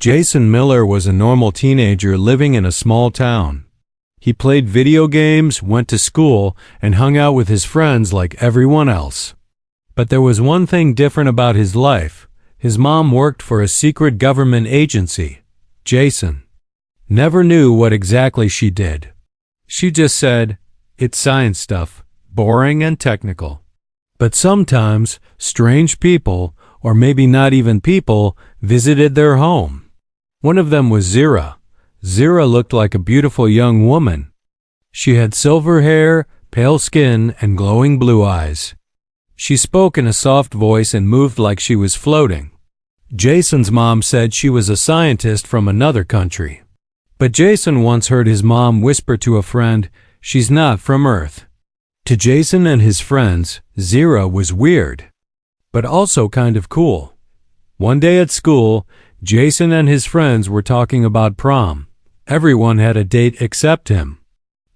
Jason Miller was a normal teenager living in a small town. He played video games, went to school, and hung out with his friends like everyone else. But there was one thing different about his life. His mom worked for a secret government agency. Jason never knew what exactly she did. She just said, "It's science stuff, boring and technical." But sometimes, strange people, or maybe not even people, visited their home. One of them was Zira. Zira looked like a beautiful young woman. She had silver hair, pale skin, and glowing blue eyes. She spoke in a soft voice and moved like she was floating. Jason's mom said she was a scientist from another country. But Jason once heard his mom whisper to a friend, "She's not from Earth." To Jason and his friends, Zira was weird, but also kind of cool. One day at school, Jason and his friends were talking about prom. Everyone had a date except him.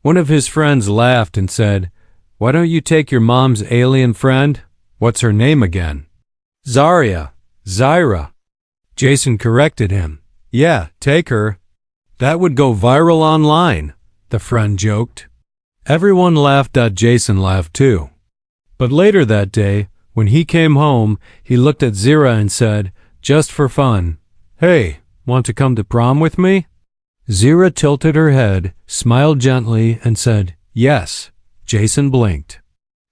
One of his friends laughed and said, "Why don't you take your mom's alien friend? What's her name again?" Zira. Jason corrected him. "Yeah, take her. That would go viral online," the friend joked. Everyone laughed. Jason laughed too. But later that day, when he came home, he looked at Zira and said, just for fun, "Hey, want to come to prom with me?" Zira tilted her head, smiled gently, and said, "Yes." Jason blinked.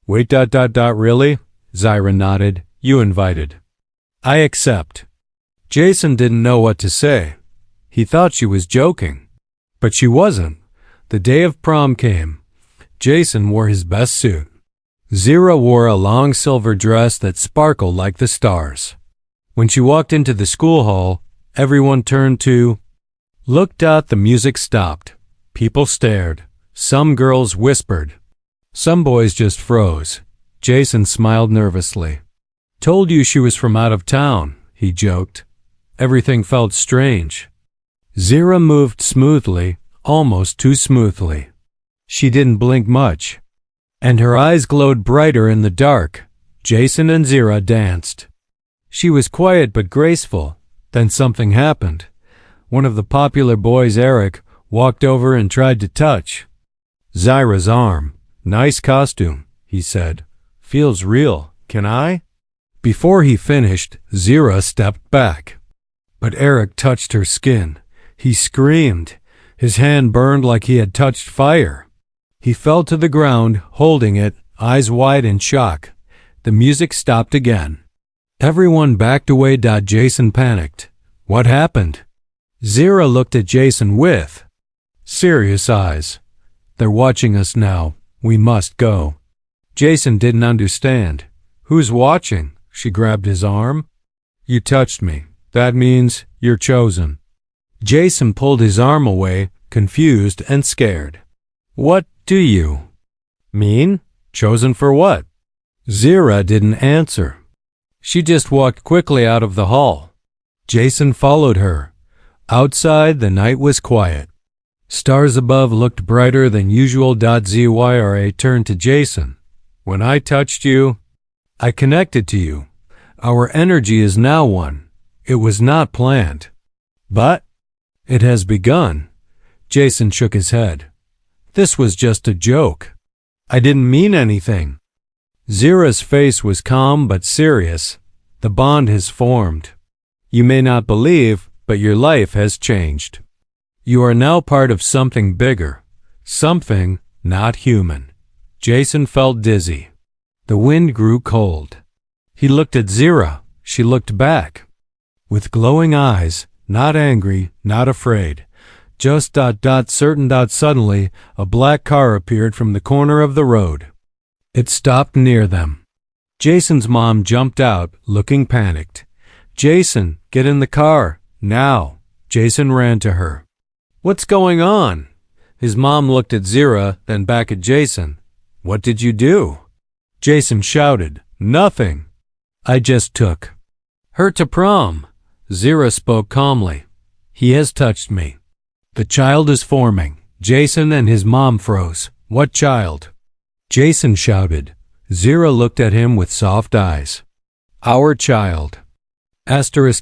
"Wait, really?" Zira nodded. "You invited." "I accept." Jason didn't know what to say. He thought she was joking. But she wasn't. The day of prom came. Jason wore his best suit. Zira wore a long silver dress that sparkled like the stars. When she walked into the school hall, everyone turned to look. The music stopped. People stared. Some girls whispered. Some boys just froze. Jason smiled nervously. "Told you she was from out of town," he joked. Everything felt strange. Zira moved smoothly, almost too smoothly. She didn't blink much, and her eyes glowed brighter in the dark. Jason and Zira danced. She was quiet but graceful. Then something happened. One of the popular boys, Eric, walked over and tried to touch Zira's arm. "Nice costume," he said. "Feels real. Can I?" Before he finished, Zira stepped back. But Eric touched her skin. He screamed. His hand burned like he had touched fire. He fell to the ground, holding it, eyes wide in shock. The music stopped again. Everyone backed away. Jason panicked. "What happened?" Zira looked at Jason with serious eyes. "They're watching us now. We must go." Jason didn't understand. "Who's watching?" She grabbed his arm. "You touched me. That means you're chosen." Jason pulled his arm away, confused and scared. "What do you mean? Chosen for what?" Zira didn't answer. She just walked quickly out of the hall. Jason followed her. Outside, the night was quiet. Stars above looked brighter than usual. Zyra turned to Jason. "When I touched you, I connected to you. Our energy is now one. It was not planned. But it has begun." Jason shook his head. "This was just a joke. I didn't mean anything." Zira's face was calm but serious. "The bond has formed. You may not believe, but your life has changed. You are now part of something bigger. Something not human." Jason felt dizzy. The wind grew cold. He looked at Zira. She looked back. With glowing eyes, not angry, not afraid. Just certain. Suddenly, a black car appeared from the corner of the road. It stopped near them. Jason's mom jumped out, looking panicked. "Jason, get in the car, now." Jason ran to her. "What's going on?" His mom looked at Zira, then back at Jason. "What did you do?" Jason shouted, "Nothing. I just took her to prom." Zira spoke calmly. "He has touched me. The child is forming." Jason and his mom froze. "What child?" Jason shouted. Zira looked at him with soft eyes. "Our child."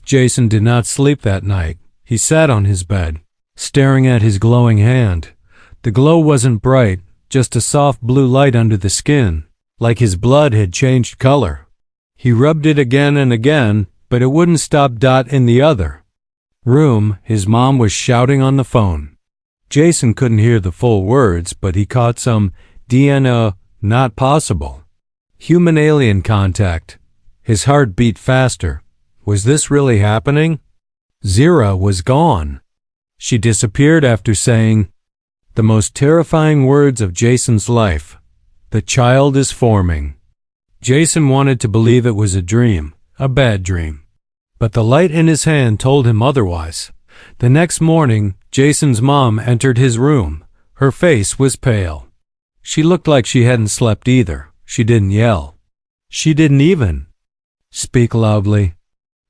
Jason did not sleep that night. He sat on his bed, staring at his glowing hand. The glow wasn't bright, just a soft blue light under the skin, like his blood had changed color. He rubbed it again and again, but it wouldn't stop. In the other room, his mom was shouting on the phone. Jason couldn't hear the full words, but he caught some DNA, not possible. Human-alien contact. His heart beat faster. Was this really happening? Zira was gone. She disappeared after saying the most terrifying words of Jason's life. The child is forming. Jason wanted to believe it was a dream, a bad dream. But the light in his hand told him otherwise. The next morning, Jason's mom entered his room. Her face was pale. She looked like she hadn't slept either. She didn't yell. She didn't even speak loudly.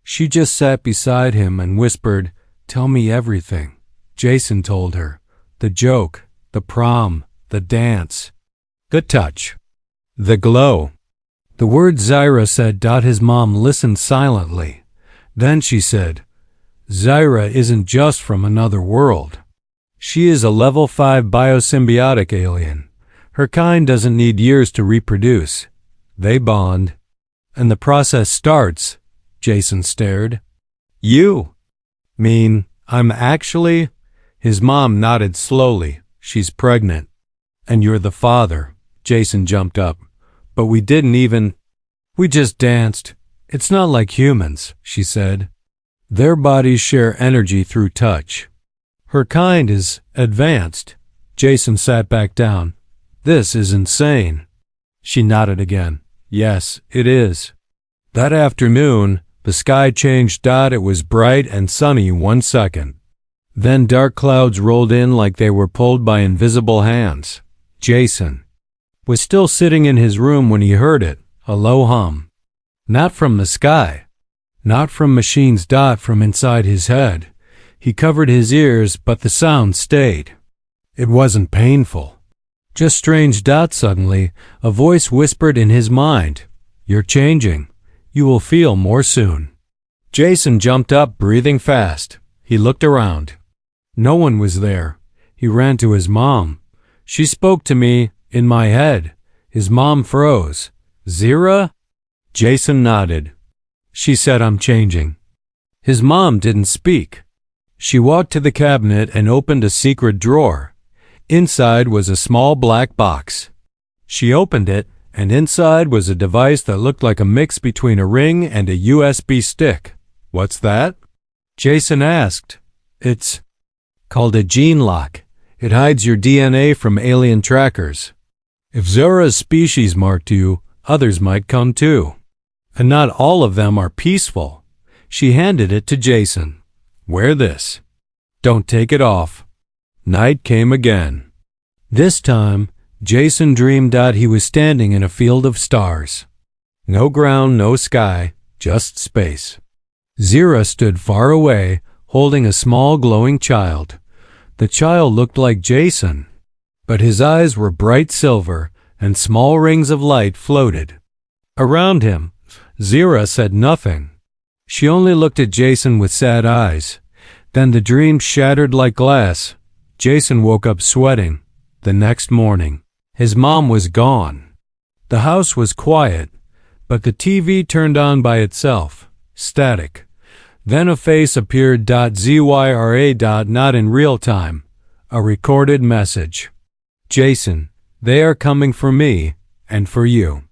She just sat beside him and whispered, "Tell me everything." Jason told her. The joke, the prom, the dance, the touch, the glow. The word Zyra said. His mom listened silently. Then she said, "Zyra isn't just from another world. She is a level 5 biosymbiotic alien. Her kind doesn't need years to reproduce. They bond. And the process starts." Jason stared. "You mean I'm actually?" His mom nodded slowly. "She's pregnant. And you're the father." Jason jumped up. "But we didn't even. We just danced. It's not like humans," she said. "Their bodies share energy through touch. Her kind is advanced." Jason sat back down. "This is insane." She nodded again. "Yes, it is." That afternoon, the sky changed. It was bright and sunny 1 second. Then dark clouds rolled in like they were pulled by invisible hands. Jason was still sitting in his room when he heard it, a low hum. Not from the sky. Not from machines. From inside his head. He covered his ears, but the sound stayed. It wasn't painful. Just strange. Suddenly, a voice whispered in his mind, "You're changing. You will feel more soon." Jason jumped up, breathing fast. He looked around. No one was there. He ran to his mom. She spoke to me, in my head. His mom froze. "Zira?" Jason nodded. She said, "I'm changing." His mom didn't speak. She walked to the cabinet and opened a secret drawer. Inside was a small black box. She opened it, and inside was a device that looked like a mix between a ring and a USB stick. "What's that?" Jason asked. "It's called a gene lock. It hides your DNA from alien trackers. If Zira's species marked you, others might come too. And not all of them are peaceful." She handed it to Jason. "Wear this. Don't take it off." Night came again. This time, Jason dreamed that he was standing in a field of stars. No ground, no sky, just space. Zira stood far away, holding a small glowing child. The child looked like Jason, but his eyes were bright silver, and small rings of light floated around him. Zira said nothing. She only looked at Jason with sad eyes. Then the dream shattered like glass. Jason woke up sweating. The next morning, his mom was gone. The house was quiet, but the TV turned on by itself. Static. Then a face appeared. Zyra. Not in real time. A recorded message. "Jason, they are coming for me and for you.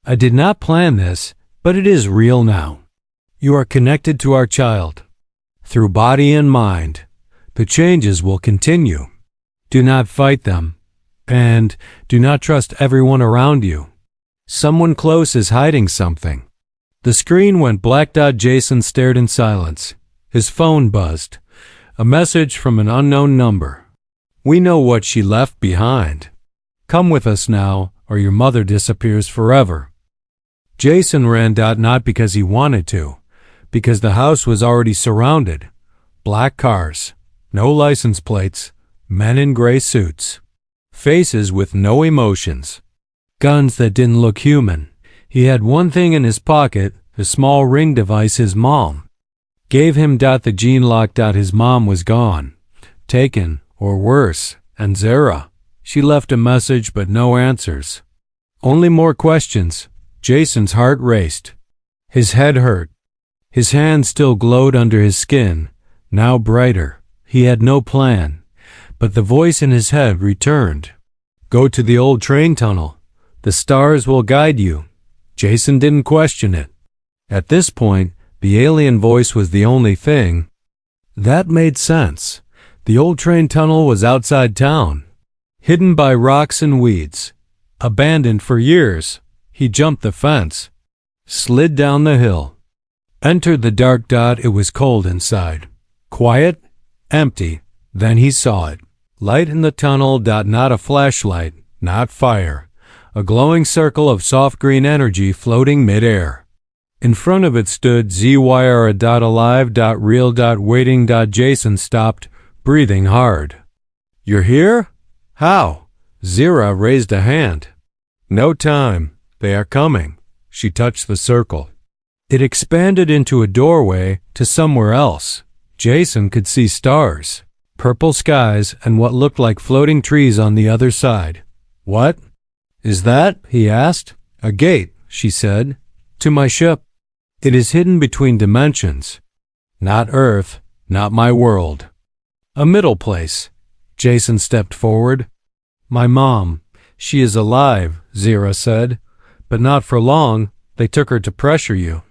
I did not plan this, but it is real now. You are connected to our child, through body and mind. The changes will continue. Do not fight them, and do not trust everyone around you. Someone close is hiding something." The screen went black. Jason stared in silence. His phone buzzed. A message from an unknown number. "We know what she left behind. Come with us now, or your mother disappears forever." Jason ran. Not because he wanted to, because the house was already surrounded. Black cars, no license plates, men in gray suits, faces with no emotions, guns that didn't look human. He had one thing in his pocket, a small ring device his mom Gave him the gene lock. His mom was gone. Taken, or worse, and Zara. She left a message but no answers. Only more questions. Jason's heart raced. His head hurt. His hand still glowed under his skin, now brighter. He had no plan, but the voice in his head returned. Go to the old train tunnel. The stars will guide you. Jason didn't question it. At this point, the alien voice was the only thing. That made sense. The old train tunnel was outside town, hidden by rocks and weeds. Abandoned for years. He jumped the fence, slid down the hill, entered the dark. It was cold inside. Quiet, empty. Then he saw it. Light in the tunnel. Not a flashlight, not fire. A glowing circle of soft green energy floating mid-air. In front of it stood ZYR. Alive. Real. Waiting. Jason stopped, breathing hard. You're here? How? Zira raised a hand. No time. They are coming. She touched the circle. It expanded into a doorway to somewhere else. Jason could see stars, purple skies, and what looked like floating trees on the other side. What is that? He asked. A gate, she said. To my ship. It is hidden between dimensions. Not Earth, not my world. A middle place. Jason stepped forward. My mom. She is alive, Zira said. But not for long. They took her to pressure you.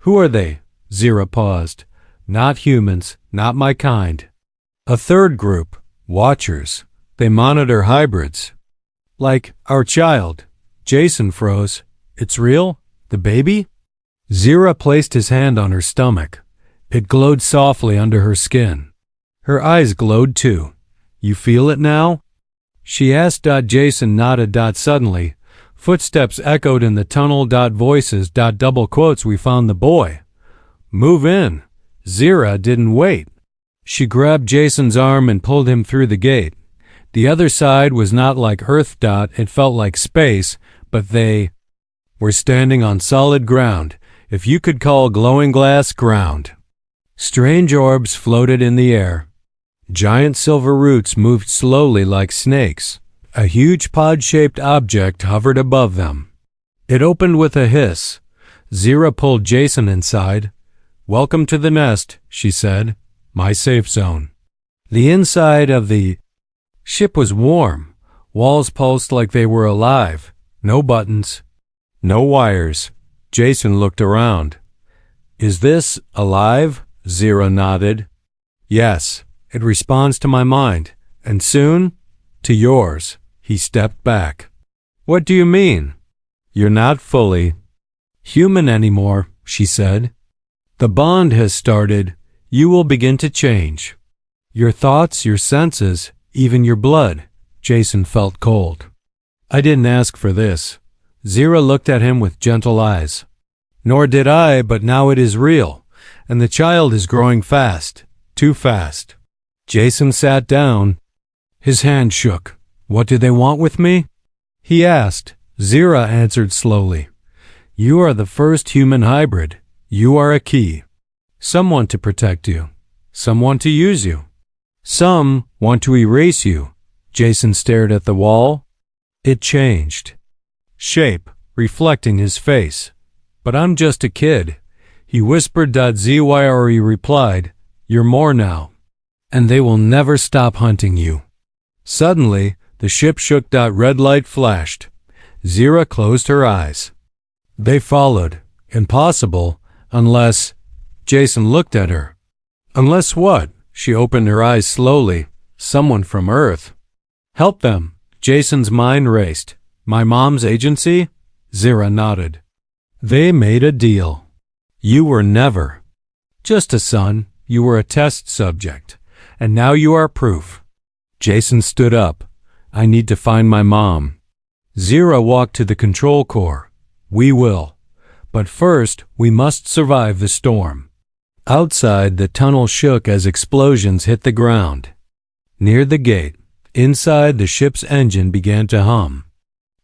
Who are they? Zira paused. Not humans, not my kind. A third group. Watchers. They monitor hybrids. Like our child. Jason froze. It's real? The baby? Zira placed his hand on her stomach. It glowed softly under her skin. Her eyes glowed too. You feel it now? She asked. Jason nodded. Suddenly, footsteps echoed in the tunnel. Voices. Double quotes. We found the boy. Move in. Zira didn't wait. She grabbed Jason's arm and pulled him through the gate. The other side was not like Earth. It felt like space, but they were standing on solid ground, if you could call glowing glass ground. Strange orbs floated in the air. Giant silver roots moved slowly like snakes. A huge pod-shaped object hovered above them. It opened with a hiss. Zira pulled Jason inside. Welcome to the nest, she said. My safe zone. The inside of the ship was warm. Walls pulsed like they were alive. No buttons. No wires. Jason looked around. Is this alive? Zira nodded. Yes. It responds to my mind, and soon, to yours. He stepped back. What do you mean? You're not fully human anymore, she said. The bond has started. You will begin to change. Your thoughts, your senses, even your blood. Jason felt cold. I didn't ask for this. Zira looked at him with gentle eyes. Nor did I, but now it is real, and the child is growing fast, too fast. Jason sat down. His hand shook. What do they want with me? He asked. Zira answered slowly. You are the first human hybrid. You are a key. Someone to protect you. Someone to use you. Some want to erase you. Jason stared at the wall. It changed. Shape, reflecting his face. But I'm just a kid. He whispered. Zyre replied. You're more now. And they will never stop hunting you. Suddenly, the ship shook. Red light flashed. Zira closed her eyes. They followed. Impossible, unless... Jason looked at her. Unless what? She opened her eyes slowly. Someone from Earth. Help them. Jason's mind raced. My mom's agency? Zira nodded. They made a deal. You were never just a son. You were a test subject. And now you are proof. Jason stood up. I need to find my mom. Zira walked to the control core. We will. But first, we must survive the storm. Outside, the tunnel shook as explosions hit the ground. Near the gate, inside, the ship's engine began to hum.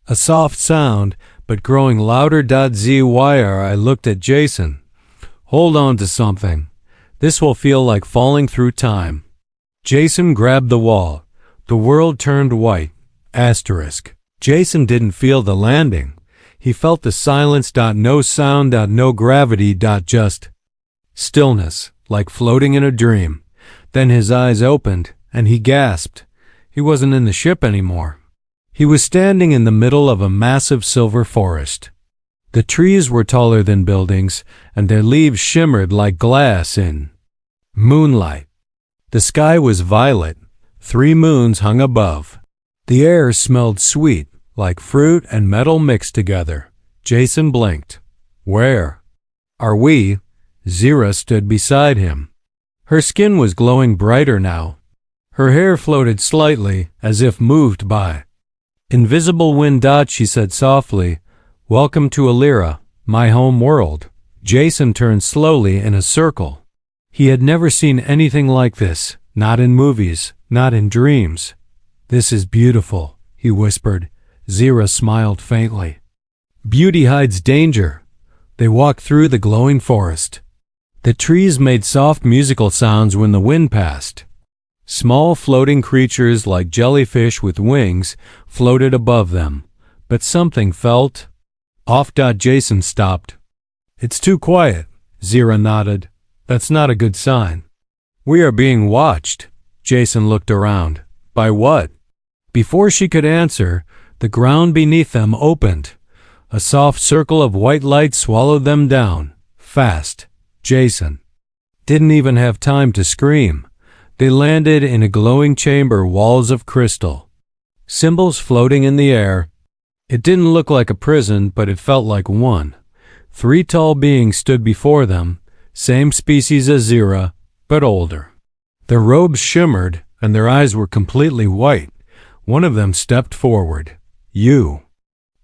A soft sound, but growing louder. Zyre, I looked at Jason. Hold on to something. This will feel like falling through time. Jason grabbed the wall. The world turned white. Asterisk. Jason didn't feel the landing. He felt the silence. No sound. No gravity. Just stillness, like floating in a dream. Then his eyes opened, and he gasped. He wasn't in the ship anymore. He was standing in the middle of a massive silver forest. The trees were taller than buildings, and their leaves shimmered like glass in moonlight. The sky was violet. 3 moons hung above. The air smelled sweet, like fruit and metal mixed together. Jason blinked. Where are we? Zira stood beside him. Her skin was glowing brighter now. Her hair floated slightly, as if moved by invisible wind. She said softly, "Welcome to Alira, my home world." Jason turned slowly in a circle. He had never seen anything like this, not in movies, not in dreams. "This is beautiful," he whispered. Zira smiled faintly. "Beauty hides danger." They walked through the glowing forest. The trees made soft musical sounds when the wind passed. Small floating creatures like jellyfish with wings floated above them, but something felt off. Jason stopped. "It's too quiet," Zira nodded. "That's not a good sign." "We are being watched." Jason looked around. "By what?" Before she could answer, the ground beneath them opened. A soft circle of white light swallowed them down, fast. Jason didn't even have time to scream. They landed in a glowing chamber, walls of crystal, symbols floating in the air. It didn't look like a prison, but it felt like one. 3 tall beings stood before them, same species as Zira, but older. Their robes shimmered, and their eyes were completely white. One of them stepped forward. "You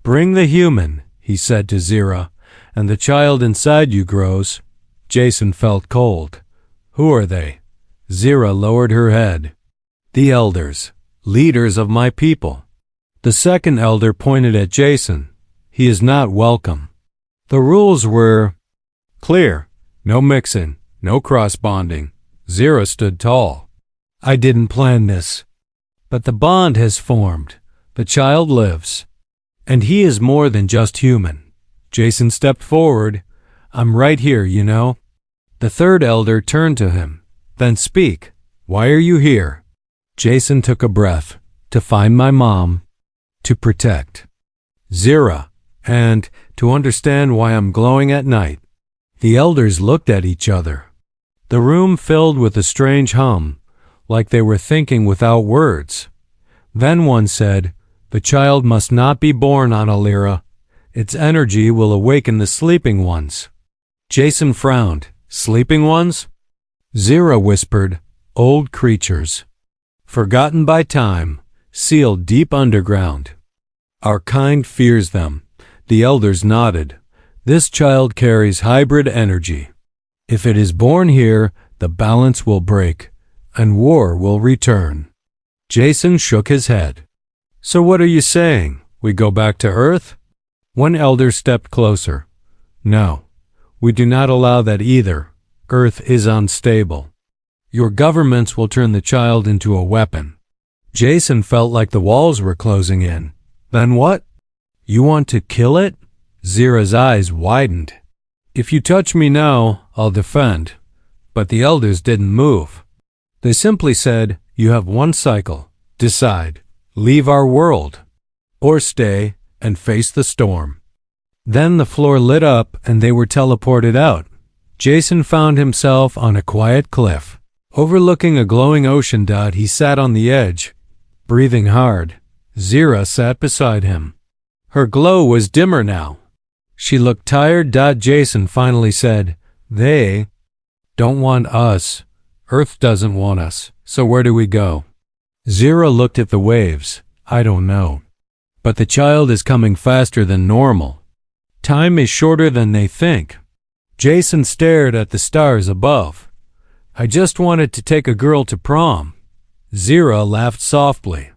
bring the human," he said to Zira, "and the child inside you grows." Jason felt cold. "Who are they?" Zira lowered her head. "The elders, leaders of my people." The second elder pointed at Jason. "He is not welcome." The rules were clear. No mixing, no cross-bonding. Zira stood tall. "I didn't plan this. But the bond has formed. The child lives. And he is more than just human." Jason stepped forward. "I'm right here, you know." The third elder turned to him. "Then speak. Why are you here?" Jason took a breath. "To find my mom. To protect Zira. And to understand why I'm glowing at night." The elders looked at each other. The room filled with a strange hum, like they were thinking without words. Then one said, "The child must not be born on Alira. Its energy will awaken the sleeping ones." Jason frowned. "Sleeping ones?" Zira whispered, "Old creatures. Forgotten by time, sealed deep underground. Our kind fears them." The elders nodded. "This child carries hybrid energy. If it is born here, the balance will break, and war will return." Jason shook his head. "So what are you saying? We go back to Earth?" One elder stepped closer. "No, we do not allow that either. Earth is unstable. Your governments will turn the child into a weapon." Jason felt like the walls were closing in. "Then what? You want to kill it?" Zira's eyes widened. "If you touch me now, I'll defend." But the elders didn't move. They simply said, "You have one cycle. Decide. Leave our world, or stay and face the storm." Then the floor lit up and they were teleported out. Jason found himself on a quiet cliff, overlooking a glowing ocean. He sat on the edge, breathing hard. Zira sat beside him. Her glow was dimmer now. She looked tired. Jason finally said, "They don't want us. Earth doesn't want us. So where do we go?" Zira looked at the waves. "I don't know. But the child is coming faster than normal. Time is shorter than they think." Jason stared at the stars above. "I just wanted to take a girl to prom." Zira laughed softly.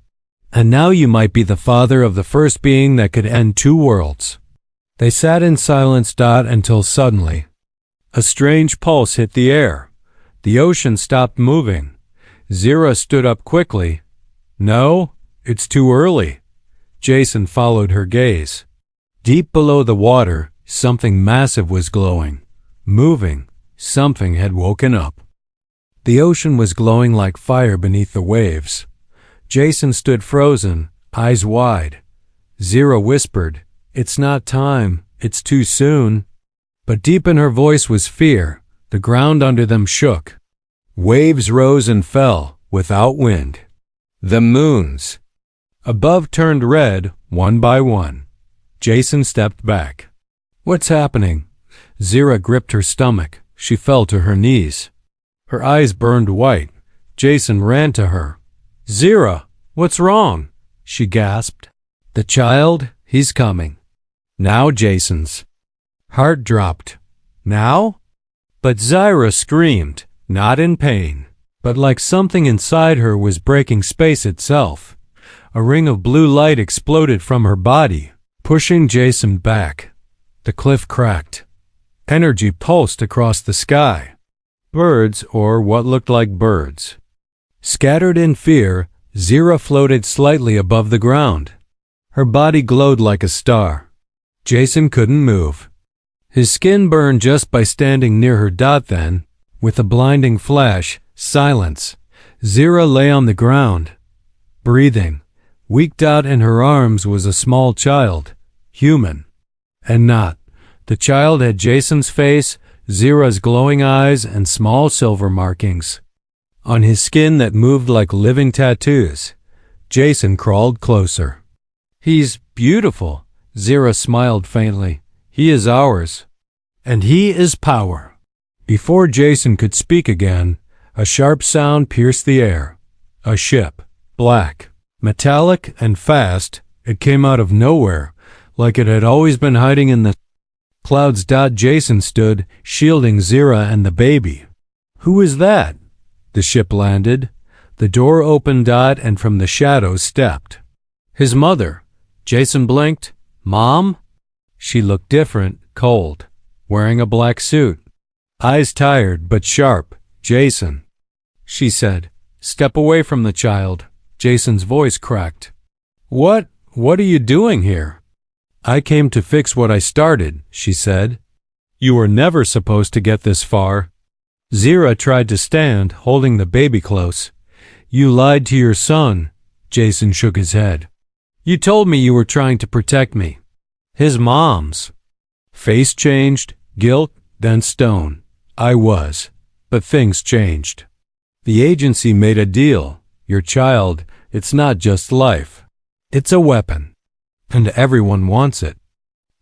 "And now you might be the father of the first being that could end 2 worlds." They sat in silence. Until suddenly, a strange pulse hit the air. The ocean stopped moving. Zira stood up quickly. No, it's too early. Jason followed her gaze. Deep below the water, something massive was glowing. Moving. Something had woken up. The ocean was glowing like fire beneath the waves. Jason stood frozen, eyes wide. Zira whispered, "It's not time. It's too soon." But deep in her voice was fear. The ground under them shook. Waves rose and fell, without wind. The moons above turned red, one by one. Jason stepped back. "What's happening?" Zira gripped her stomach. She fell to her knees. Her eyes burned white. Jason ran to her. "Zira, what's wrong?" she gasped. "The child, he's coming." Now Jason's heart dropped. Now? But Zira screamed, not in pain, but like something inside her was breaking space itself. A ring of blue light exploded from her body, pushing Jason back. The cliff cracked. Energy pulsed across the sky. Birds, or what looked like birds. Scattered in fear, Zira floated slightly above the ground. Her body glowed like a star. Jason couldn't move. His skin burned just by standing near her. Then, with a blinding flash, silence. Zira lay on the ground, breathing. Weak. In her arms was a small child, human. And not. The child had Jason's face, Zira's glowing eyes, and small silver markings on his skin that moved like living tattoos. Jason crawled closer. "He's beautiful," Zira smiled faintly. "He is ours. And he is power." Before Jason could speak again, a sharp sound pierced the air. A ship, black, metallic, and fast. It came out of nowhere, like it had always been hiding in the clouds. Jason stood, shielding Zira and the baby. "Who is that?" The ship landed. The door opened. And from the shadows stepped his mother. Jason blinked. "Mom?" She looked different, cold, wearing a black suit. Eyes tired but sharp. "Jason," she said. "Step away from the child." Jason's voice cracked. What are you doing here?" "I came to fix what I started," she said. "You were never supposed to get this far." Zira tried to stand, holding the baby close. "You lied to your son." Jason shook his head. "You told me you were trying to protect me." His mom's face changed, guilt, then stone. "I was. But things changed. The agency made a deal. Your child, it's not just life. It's a weapon. And everyone wants it."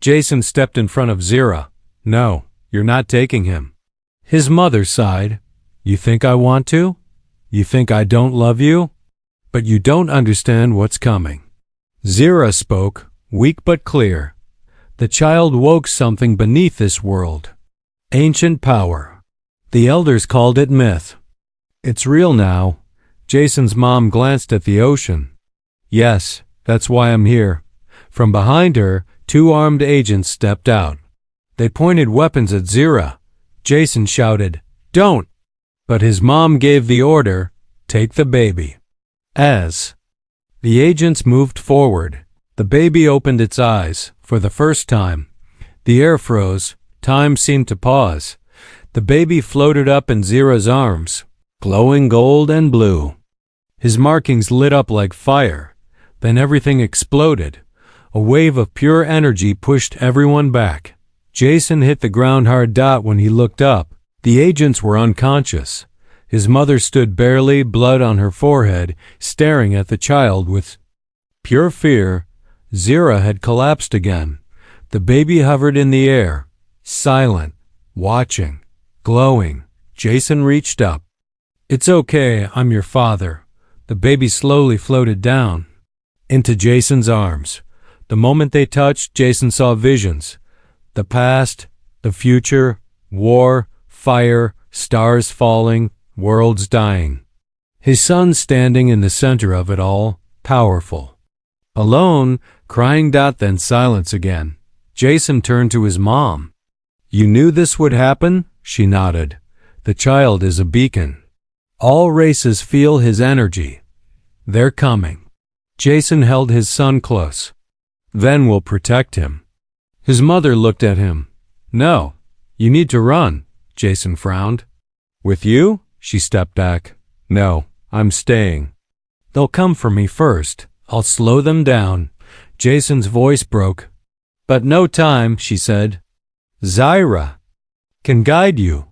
Jason stepped in front of Zira. "No, you're not taking him." His mother sighed. "You think I want to? You think I don't love you? But you don't understand what's coming." Zira spoke, weak but clear. "The child woke something beneath this world. Ancient power. The elders called it myth. It's real now." Jason's mom glanced at the ocean. "Yes, that's why I'm here." From behind her, 2 armed agents stepped out. They pointed weapons at Zira. Jason shouted, "Don't!" But his mom gave the order, "Take the baby." As the agents moved forward, the baby opened its eyes for the first time. The air froze. Time seemed to pause. The baby floated up in Zira's arms, glowing gold and blue. His markings lit up like fire. Then everything exploded. A wave of pure energy pushed everyone back. Jason hit the ground hard. When he looked up, the agents were unconscious. His mother stood barely, blood on her forehead, staring at the child with pure fear. Zira had collapsed again. The baby hovered in the air, silent, watching, glowing. Jason reached up. "It's okay, I'm your father." The baby slowly floated down into Jason's arms. The moment they touched, Jason saw visions. The past, the future, war, fire, stars falling, worlds dying. His son standing in the center of it all, powerful. Alone, crying. Then silence again. Jason turned to his mom. "You knew this would happen?" She nodded. The child is a beacon. All races feel his energy. They're coming. Jason held his son close. Then we'll protect him. His mother looked at him. No, you need to run, Jason frowned. With you? She stepped back. No, I'm staying. They'll come for me first. I'll slow them down. Jason's voice broke. But no time, she said. Zyra can guide you.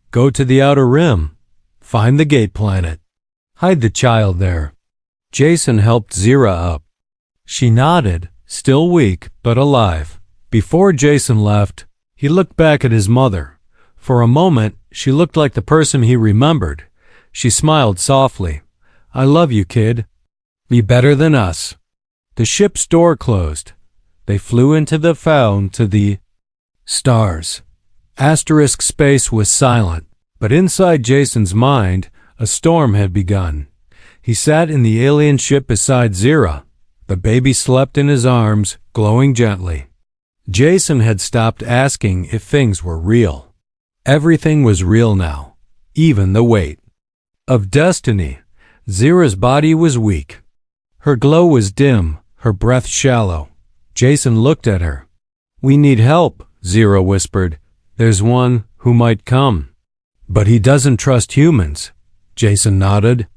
Go to the outer rim. Find the gate planet. Hide the child there. Jason helped Zyra up. She nodded, still weak, but alive. Before Jason left, he looked back at his mother. For a moment, she looked like the person he remembered. She smiled softly. I love you, kid. Be better than us. The ship's door closed. They flew into the found to the stars. Asterisk space was silent, but inside Jason's mind, a storm had begun. He sat in the alien ship beside Zyra. The baby slept in his arms, glowing gently. Jason had stopped asking if things were real. Everything was real now, even the weight of destiny. Zyra's body was weak. Her glow was dim, her breath shallow. Jason looked at her. We need help, Zyra whispered. There's one who might come. But he doesn't trust humans. Jason nodded.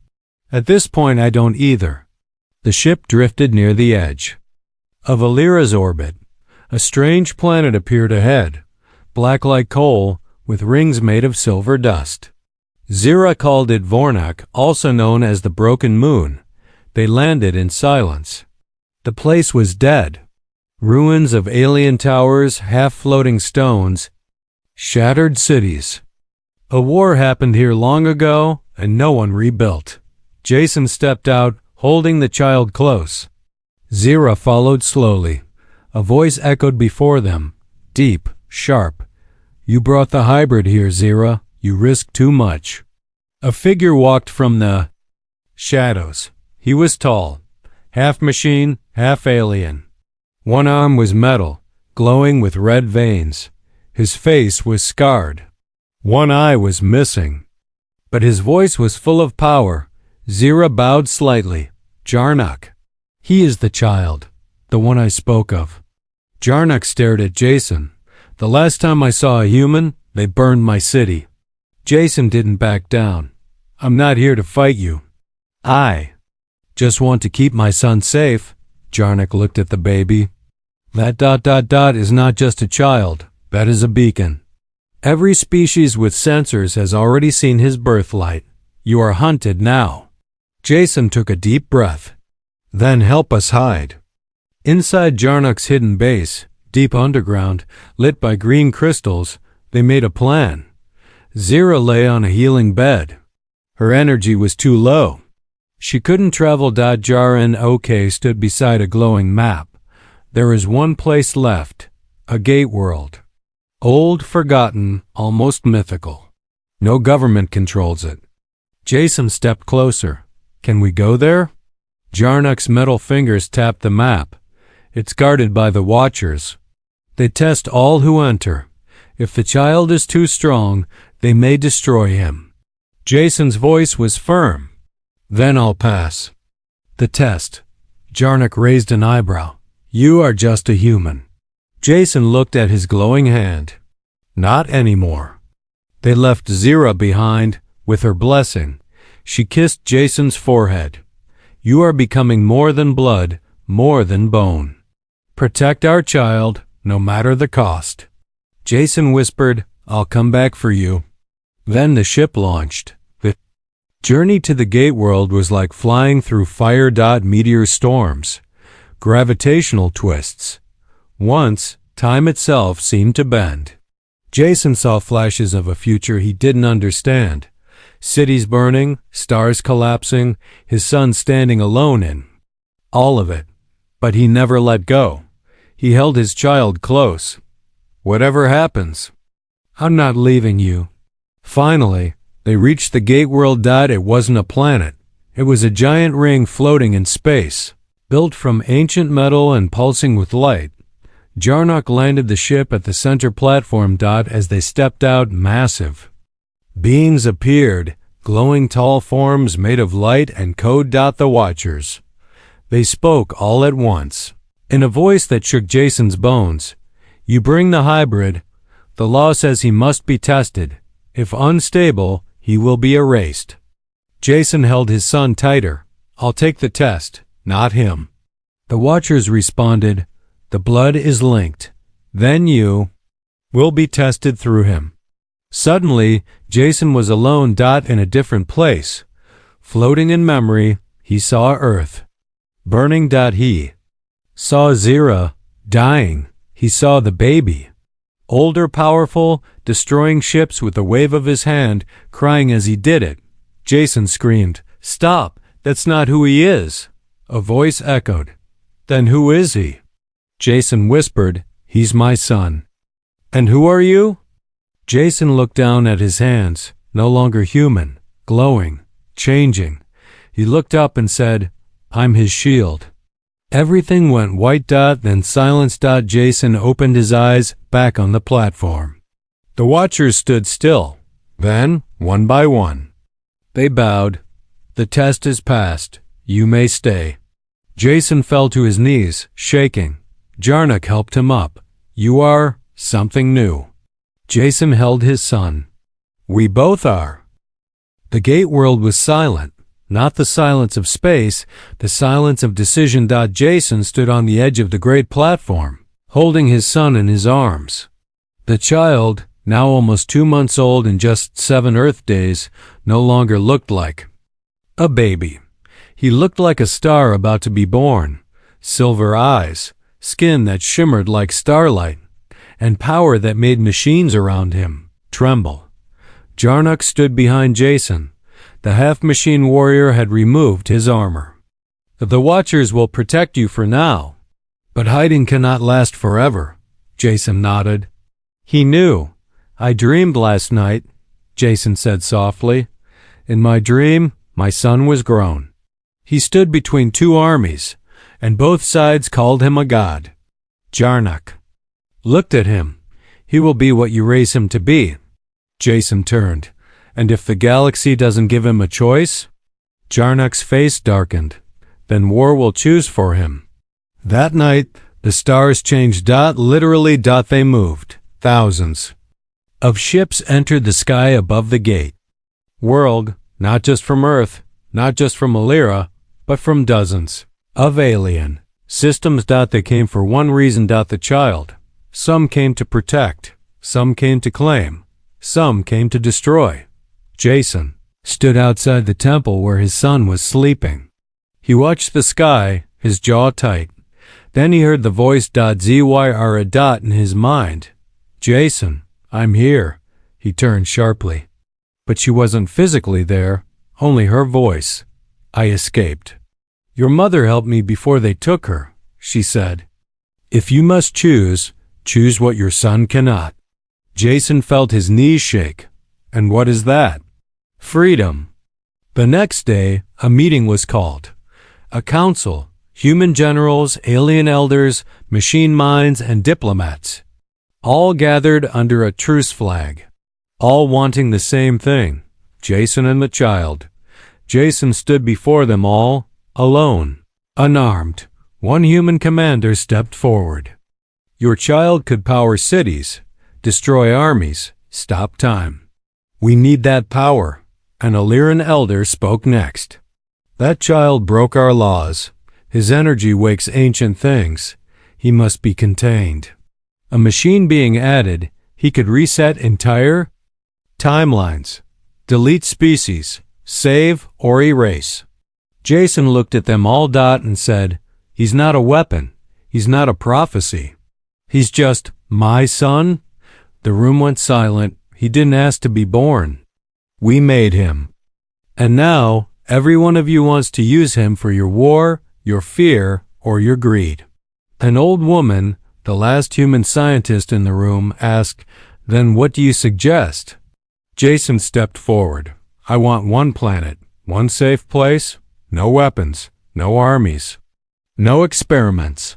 At this point, I don't either. The ship drifted near the edge of Alira's orbit. A strange planet appeared ahead, black like coal, with rings made of silver dust. Zyra called it Vornak, also known as the Broken Moon. They landed in silence. The place was dead. Ruins of alien towers, half-floating stones, shattered cities. A war happened here long ago, and no one rebuilt. Jason stepped out, holding the child close. Zyra followed slowly. A voice echoed before them, deep, sharp. You brought the hybrid here, Zyra. You risked too much. A figure walked from the shadows. He was tall, half machine, half alien. One arm was metal, glowing with red veins. His face was scarred. One eye was missing. But his voice was full of power. Zyra bowed slightly. Jarnock. He is the child, the one I spoke of. Jarnock stared at Jason. The last time I saw a human, they burned my city. Jason didn't back down. I'm not here to fight you. I just want to keep my son safe. Jarnock looked at the baby. That ... is not just a child. That is a beacon. Every species with sensors has already seen his birthlight. You are hunted now. Jason took a deep breath. Then help us hide. Inside Jarnock's hidden base, deep underground, lit by green crystals, they made a plan. Zyra lay on a healing bed. Her energy was too low. She couldn't travel. Jarnock stood beside a glowing map. There is one place left, a gate world. Old, forgotten, almost mythical. No government controls it. Jason stepped closer. Can we go there? Jarnock's metal fingers tapped the map. It's guarded by the Watchers. They test all who enter. If the child is too strong, they may destroy him. Jason's voice was firm. Then I'll pass. The test. Jarnock raised an eyebrow. You are just a human. Jason looked at his glowing hand. Not anymore. They left Zyra behind, with her blessing. She kissed Jason's forehead. You are becoming more than blood, more than bone. Protect our child, no matter the cost. Jason whispered, I'll come back for you. Then the ship launched. The journey to the gate world was like flying through fire. Meteor storms, gravitational twists. Once, time itself seemed to bend. Jason saw flashes of a future he didn't understand. Cities burning, stars collapsing, his son standing alone in all of it. But he never let go. He held his child close. Whatever happens, I'm not leaving you. Finally, they reached the gate world. It wasn't a planet. It was a giant ring floating in space, built from ancient metal and pulsing with light. Jarnock landed the ship at the center platform. As they stepped out, massive, Beings appeared, glowing tall forms made of light and code. The Watchers. They spoke all at once, in a voice that shook Jason's bones. You bring the hybrid. The law says he must be tested. If unstable, he will be erased. Jason held his son tighter. I'll take the test, not him. The Watchers responded, the blood is linked. Then you will be tested through him. Suddenly, Jason was alone. In a different place. Floating in memory, he saw Earth. Burning. He saw Zira dying. He saw the baby. Older, powerful, destroying ships with a wave of his hand, crying as he did it. Jason screamed, Stop! That's not who he is. A voice echoed. Then who is he? Jason whispered, He's my son. And who are you? Jason looked down at his hands, no longer human, glowing, changing. He looked up and said, I'm his shield. Everything went white. Then silence. Jason opened his eyes, back on the platform. The Watchers stood still. Then, one by one, they bowed. The test is passed. You may stay. Jason fell to his knees, shaking. Jarnock helped him up. You are something new. Jason held his son. We both are. The gate world was silent. Not the silence of space, the silence of decision. Jason stood on the edge of the great platform, holding his son in his arms. The child, now almost 2 months old and just 7 Earth days, no longer looked like a baby. He looked like a star about to be born. Silver eyes, skin that shimmered like starlight, and power that made machines around him tremble. Jarnock stood behind Jason. The half-machine warrior had removed his armor. The Watchers will protect you for now, but hiding cannot last forever. Jason nodded. He knew. I dreamed last night, Jason said softly. In my dream, my son was grown. He stood between 2 armies, and both sides called him a god. Jarnock looked at him. He will be what you raise him to be. Jason turned. And if the galaxy doesn't give him a choice? Jarnock's face darkened. Then war will choose for him. That night, the stars changed. Literally. They moved. Thousands of ships entered the sky above the gate. World, not just from Earth, not just from Alira, but from dozens of alien systems. They came for one reason. The child. Some came to protect. Some came to claim. Some came to destroy. Jason stood outside the temple where his son was sleeping. He watched the sky, his jaw tight. Then he heard the voice. Zyra. In his mind. Jason, I'm here. He turned sharply. But she wasn't physically there, only her voice. I escaped. Your mother helped me before they took her, she said. If you must choose, choose what your son cannot. Jason felt his knees shake. And what is that? Freedom. The next day, a meeting was called. A council, human generals, alien elders, machine minds, and diplomats. All gathered under a truce flag. All wanting the same thing, Jason and the child. Jason stood before them all, alone, unarmed. One human commander stepped forward. Your child could power cities, destroy armies, stop time. We need that power. An Illyrian elder spoke next. That child broke our laws. His energy wakes ancient things. He must be contained. A machine being added, he could reset entire timelines, delete species, save or erase. Jason looked at them all. And said, He's not a weapon. He's not a prophecy. He's just my son. The room went silent. He didn't ask to be born. We made him. And now, every one of you wants to use him for your war, your fear, or your greed. An old woman, the last human scientist in the room, asked, Then what do you suggest? Jason stepped forward. I want one planet, one safe place, no weapons, no armies, no experiments.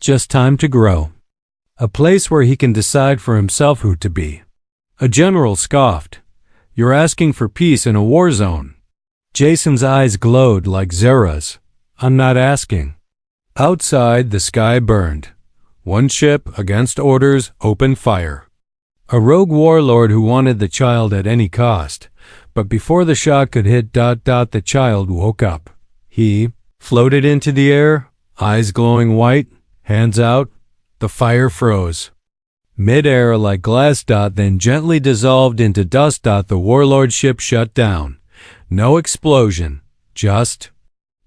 Just time to grow. A place where he can decide for himself who to be. A general scoffed. You're asking for peace in a war zone. Jason's eyes glowed like Zera's. I'm not asking. Outside, the sky burned. One ship, against orders, opened fire. A rogue warlord who wanted the child at any cost. But before the shot could hit ... the child woke up. He floated into the air, eyes glowing white, hands out. The fire froze. Mid-air like glass ... then gently dissolved into dust ... The warlord ship shut down. No explosion, just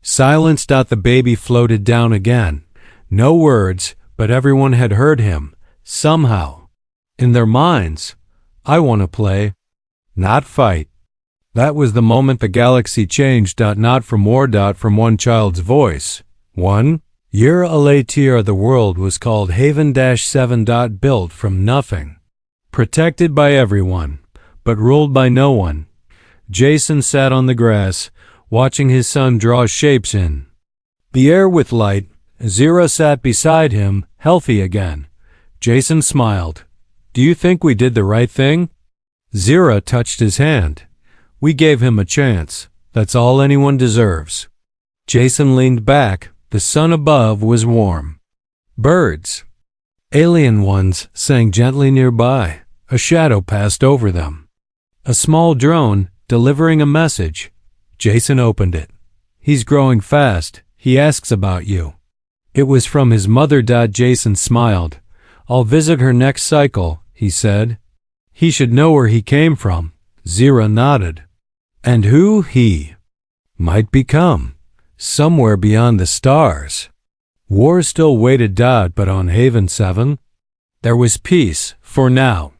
silence. The baby floated down again. No words, but everyone had heard him, somehow. In their minds, I want to play, not fight. That was the moment the galaxy changed. Not from war. From one child's voice. 1 year later, the world was called Haven-7. Built from nothing. Protected by everyone, but ruled by no one. Jason sat on the grass, watching his son draw shapes in the air with light. Zera sat beside him, healthy again. Jason smiled. Do you think we did the right thing? Zera touched his hand. We gave him a chance. That's all anyone deserves. Jason leaned back. The sun above was warm. Birds, alien ones, sang gently nearby. A shadow passed over them. A small drone, delivering a message. Jason opened it. He's growing fast. He asks about you. It was from his mother. Jason smiled. I'll visit her next cycle, he said. He should know where he came from. Zera nodded. And who he might become. Somewhere beyond the stars. War still waited. But on Haven 7, there was peace, for now.